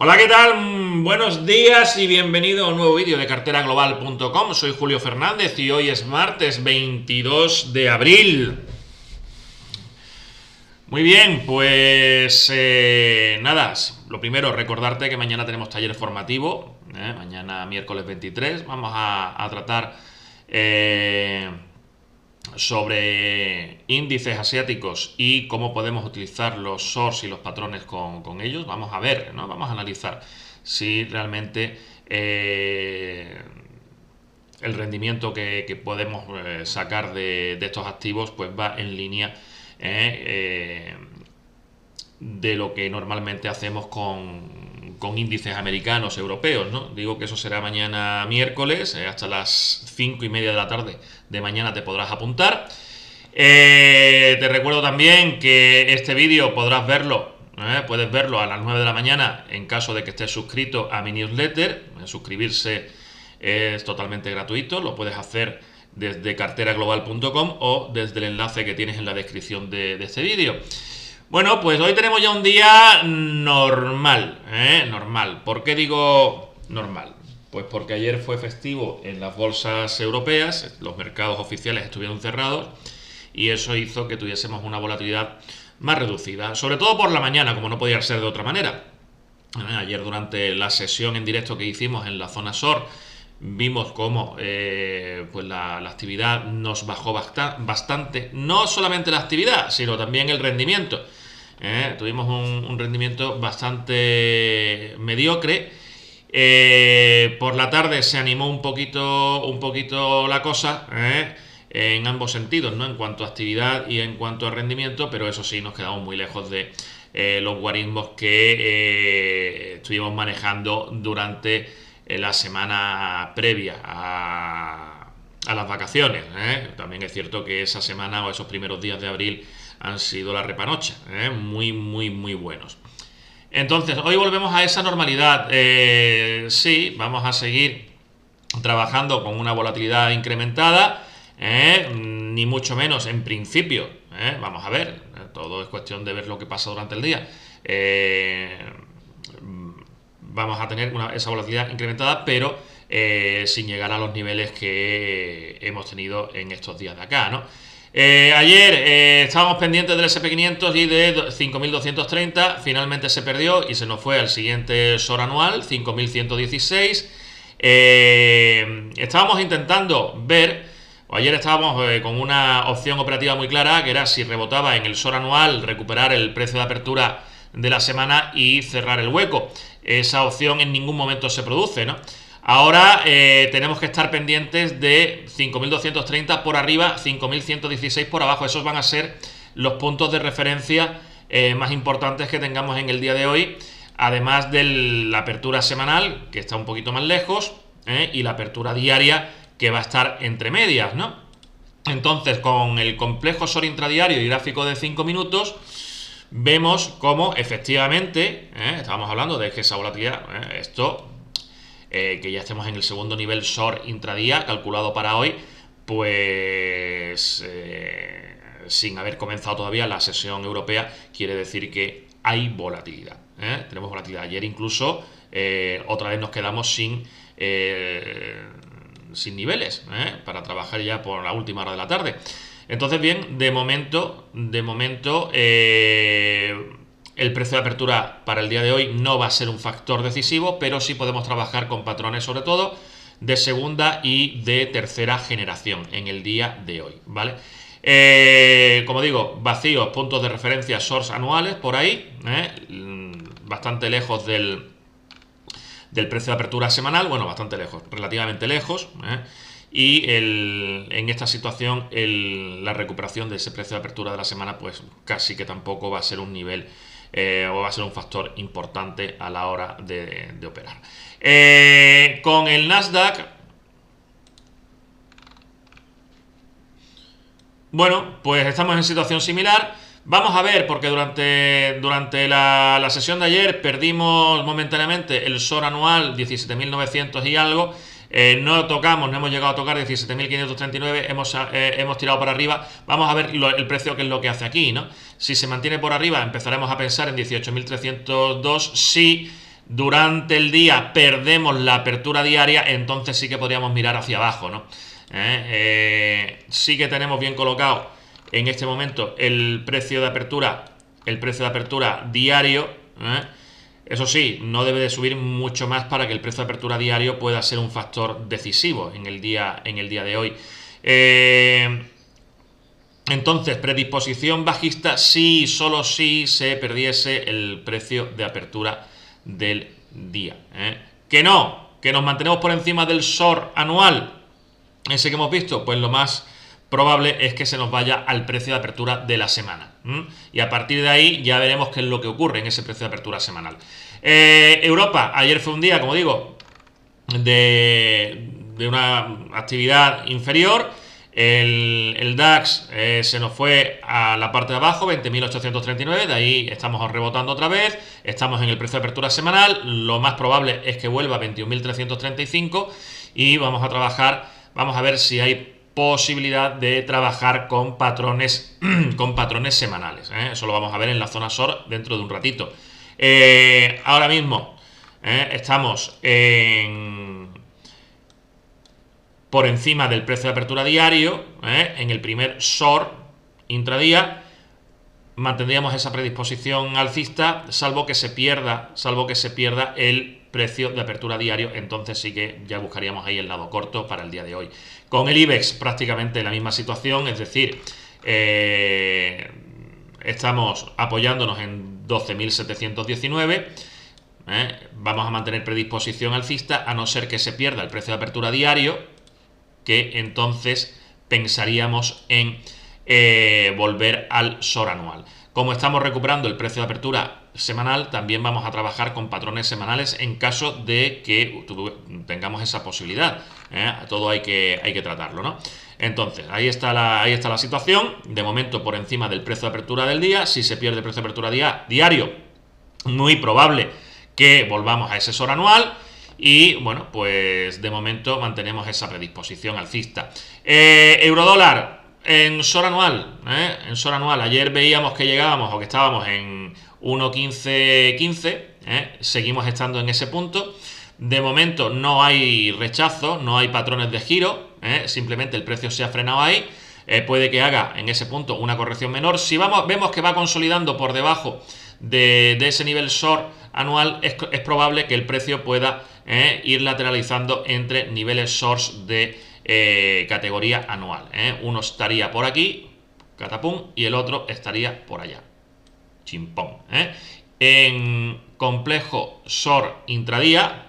Hola, ¿qué tal? Buenos días y bienvenido a un nuevo vídeo de carteraglobal.com. Soy Julio Fernández y hoy es martes 22 de abril. Muy bien, pues nada, lo primero, recordarte que mañana tenemos taller formativo, mañana miércoles 23, vamos a tratar sobre índices asiáticos y cómo podemos utilizar los SORs y los patrones con ellos. Vamos a ver, ¿no? Vamos a analizar si realmente el rendimiento que podemos sacar de estos activos pues va en línea de lo que normalmente hacemos con índices americanos, europeos, ¿no? Digo que eso será mañana miércoles, hasta las 5:30 de la tarde de mañana te podrás apuntar. Te recuerdo también que este vídeo podrás verlo, puedes verlo a las 9 de la mañana en caso de que estés suscrito a mi newsletter. Suscribirse es totalmente gratuito, lo puedes hacer desde carteraglobal.com o desde el enlace que tienes en la descripción de este vídeo. Bueno, pues hoy tenemos ya un día normal, normal. ¿Por qué digo normal? Pues porque ayer fue festivo en las bolsas europeas, los mercados oficiales estuvieron cerrados y eso hizo que tuviésemos una volatilidad más reducida, sobre todo por la mañana, como no podía ser de otra manera. Ayer durante la sesión en directo que hicimos en la zona SOR, vimos cómo pues la actividad nos bajó bastante, no solamente la actividad, sino también el rendimiento. Tuvimos un rendimiento bastante mediocre. Por la tarde se animó un poquito la cosa, en ambos sentidos, ¿no? En cuanto a actividad y en cuanto a rendimiento, pero eso sí, nos quedamos muy lejos de los guarismos que estuvimos manejando durante la semana previa a las vacaciones. También es cierto que esa semana o esos primeros días de abril han sido la repanocha, muy buenos. Entonces, hoy volvemos a esa normalidad. Sí, vamos a seguir trabajando con una volatilidad incrementada, ni mucho menos en principio. Vamos a ver, todo es cuestión de ver lo que pasa durante el día. Vamos a tener esa volatilidad incrementada, pero sin llegar a los niveles que hemos tenido en estos días de acá, ¿no? Ayer estábamos pendientes del SP500 y de 5.230, finalmente se perdió y se nos fue al siguiente SOR anual, 5.116. Estábamos intentando ver, o ayer estábamos con una opción operativa muy clara, que era si rebotaba en el SOR anual, recuperar el precio de apertura de la semana y cerrar el hueco. Esa opción en ningún momento se produce, ¿no? Ahora tenemos que estar pendientes de 5.230 por arriba, 5.116 por abajo. Esos van a ser los puntos de referencia más importantes que tengamos en el día de hoy, además de la apertura semanal, que está un poquito más lejos, y la apertura diaria, que va a estar entre medias, ¿no? Entonces, con el complejo SOR intradiario y gráfico de 5 minutos, vemos cómo efectivamente, estábamos hablando de que esa volatilidad, que ya estemos en el segundo nivel SOR intradía calculado para hoy, pues sin haber comenzado todavía la sesión europea, quiere decir que hay volatilidad. Tenemos volatilidad. Ayer incluso otra vez nos quedamos sin niveles para trabajar ya por la última hora de la tarde. Entonces, bien, de momento el precio de apertura para el día de hoy no va a ser un factor decisivo, pero sí podemos trabajar con patrones, sobre todo de segunda y de tercera generación en el día de hoy, ¿vale? Como digo, vacíos, puntos de referencia, SORs anuales por ahí, bastante lejos del precio de apertura semanal, bueno, bastante lejos, relativamente lejos, y en esta situación la recuperación de ese precio de apertura de la semana pues casi que tampoco va a ser un nivel o va a ser un factor importante a la hora de operar. Con el Nasdaq, bueno, pues estamos en situación similar. Vamos a ver, porque durante la sesión de ayer perdimos momentáneamente el SOR anual 17.900 y algo. No hemos llegado a tocar 17.539, hemos tirado para arriba. Vamos a ver el precio, que es lo que hace aquí, ¿no? Si se mantiene por arriba, empezaremos a pensar en 18.302. Si durante el día perdemos la apertura diaria, entonces sí que podríamos mirar hacia abajo, ¿no? Sí que tenemos bien colocado en este momento el precio de apertura diario. Eso sí, no debe de subir mucho más para que el precio de apertura diario pueda ser un factor decisivo en el día de hoy. Entonces, predisposición bajista sí, solo si se perdiese el precio de apertura del día. Que no, que nos mantenemos por encima del SOR anual, ese que hemos visto, pues lo más probable es que se nos vaya al precio de apertura de la semana. Y a partir de ahí ya veremos qué es lo que ocurre en ese precio de apertura semanal. Europa, ayer fue un día, como digo, de una actividad inferior. El DAX se nos fue a la parte de abajo, 20.839, de ahí estamos rebotando otra vez, estamos en el precio de apertura semanal, lo más probable es que vuelva a 21.335 y vamos a ver si hay posibilidad de trabajar con patrones semanales. Eso lo vamos a ver en la zona SOR dentro de un ratito. Ahora mismo estamos por encima del precio de apertura diario, en el primer SOR intradía. Mantendríamos esa predisposición alcista, salvo que se pierda el precio de apertura diario, entonces sí que ya buscaríamos ahí el lado corto para el día de hoy. Con el IBEX prácticamente la misma situación, es decir, estamos apoyándonos en 12.719. Vamos a mantener predisposición alcista a no ser que se pierda el precio de apertura diario, que entonces pensaríamos en volver al SOR anual. Como estamos recuperando el precio de apertura semanal, también vamos a trabajar con patrones semanales en caso de que tengamos esa posibilidad. Todo hay que tratarlo, ¿no? Entonces, ahí está la situación. De momento por encima del precio de apertura del día. Si se pierde el precio de apertura diario, muy probable que volvamos a ese SOR anual. Y bueno, pues de momento mantenemos esa predisposición alcista. Eurodólar en SOR anual. En SOR anual, ayer veíamos que llegábamos o que estábamos en 1.1515. Seguimos estando en ese punto. De momento no hay rechazo, no hay patrones de giro. Simplemente el precio se ha frenado ahí. Puede que haga en ese punto una corrección menor. Si vemos que va consolidando por debajo de ese nivel SOR anual, es probable que el precio pueda ir lateralizando entre niveles SORs de categoría anual. Uno estaría por aquí, catapum, y el otro estaría por allá, chimpón. En complejo SOR intradía,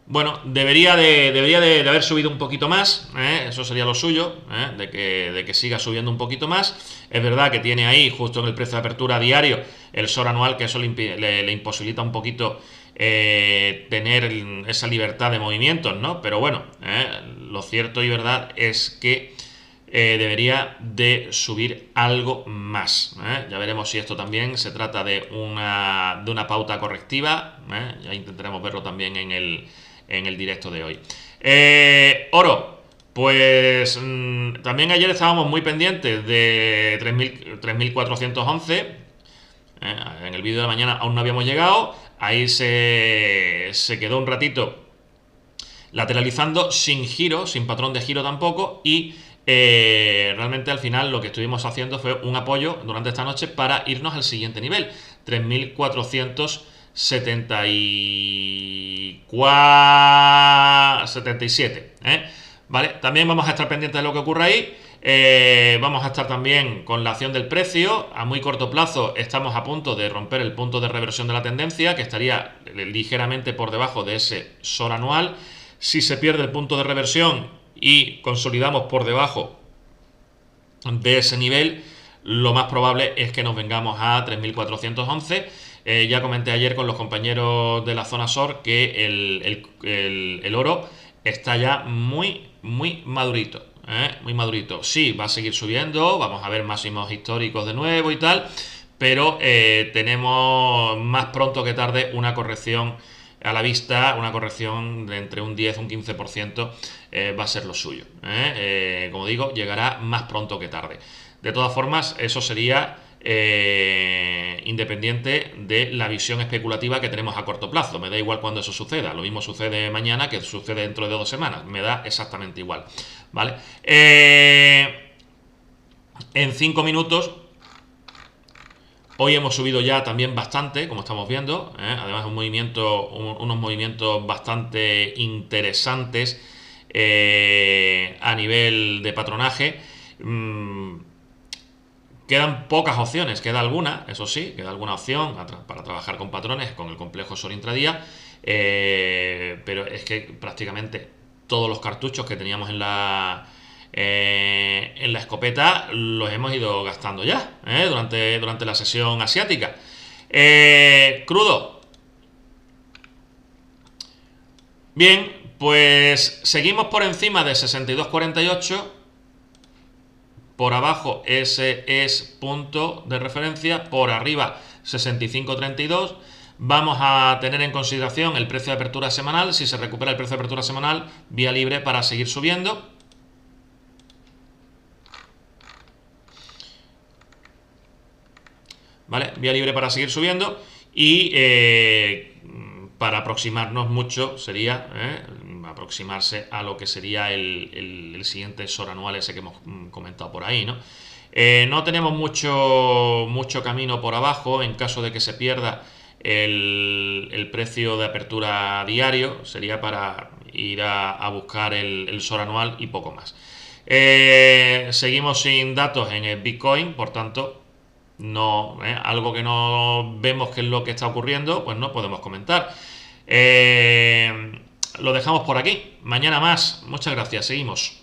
bueno, debería de haber subido un poquito más, eso sería lo suyo, de que siga subiendo un poquito más. Es verdad que tiene ahí, justo en el precio de apertura diario, el SOR anual, que eso le imposibilita un poquito tener esa libertad de movimientos, ¿no? Pero bueno, lo cierto y verdad es que debería de subir algo más. Ya veremos si esto también se trata de una pauta correctiva. Ya intentaremos verlo también en el directo de hoy. Oro, pues también ayer estábamos muy pendientes de 3.411. En el vídeo de la mañana aún no habíamos llegado. Ahí se quedó un ratito lateralizando sin giro, sin patrón de giro tampoco, y realmente al final lo que estuvimos haciendo fue un apoyo durante esta noche para irnos al siguiente nivel, 3.477. ¿Vale? También vamos a estar pendientes de lo que ocurra ahí. Vamos a estar también con la acción del precio. A muy corto plazo estamos a punto de romper el punto de reversión de la tendencia, que estaría ligeramente por debajo de ese SOR anual. Si se pierde el punto de reversión y consolidamos por debajo de ese nivel, lo más probable es que nos vengamos a 3.411. Ya comenté ayer con los compañeros de la zona SOR que el oro está ya muy madurito. Muy madurito. Sí, va a seguir subiendo, vamos a ver máximos históricos de nuevo y tal, pero tenemos más pronto que tarde una corrección a la vista, una corrección de entre un 10 y un 15% va a ser lo suyo. Como digo, llegará más pronto que tarde. De todas formas, eso sería independiente de la visión especulativa que tenemos a corto plazo. Me da igual cuando eso suceda. Lo mismo sucede mañana que sucede dentro de 2 semanas. Me da exactamente igual. ¿Vale? En 5 minutos, hoy hemos subido ya también bastante, como estamos viendo. Además, unos movimientos bastante interesantes a nivel de patronaje. Quedan pocas opciones, queda alguna, eso sí, queda alguna opción para trabajar con patrones, con el complejo Sol intradía, pero es que prácticamente todos los cartuchos que teníamos en la escopeta los hemos ido gastando ya, durante la sesión asiática. Crudo. Bien, pues seguimos por encima de 62.48. Por abajo ese es punto de referencia, por arriba 65.32. Vamos a tener en consideración el precio de apertura semanal. Si se recupera el precio de apertura semanal, vía libre para seguir subiendo. ¿Vale? Vía libre para seguir subiendo. Y para aproximarnos mucho sería aproximarse a lo que sería el siguiente SOR anual ese que hemos comentado por ahí, ¿no? No tenemos mucho camino por abajo. En caso de que se pierda el precio de apertura diario, sería para ir a buscar el SOR anual y poco más. Seguimos sin datos en el Bitcoin, por tanto, no, algo que no vemos que es lo que está ocurriendo, pues no podemos comentar. Lo dejamos por aquí. Mañana más. Muchas gracias. Seguimos.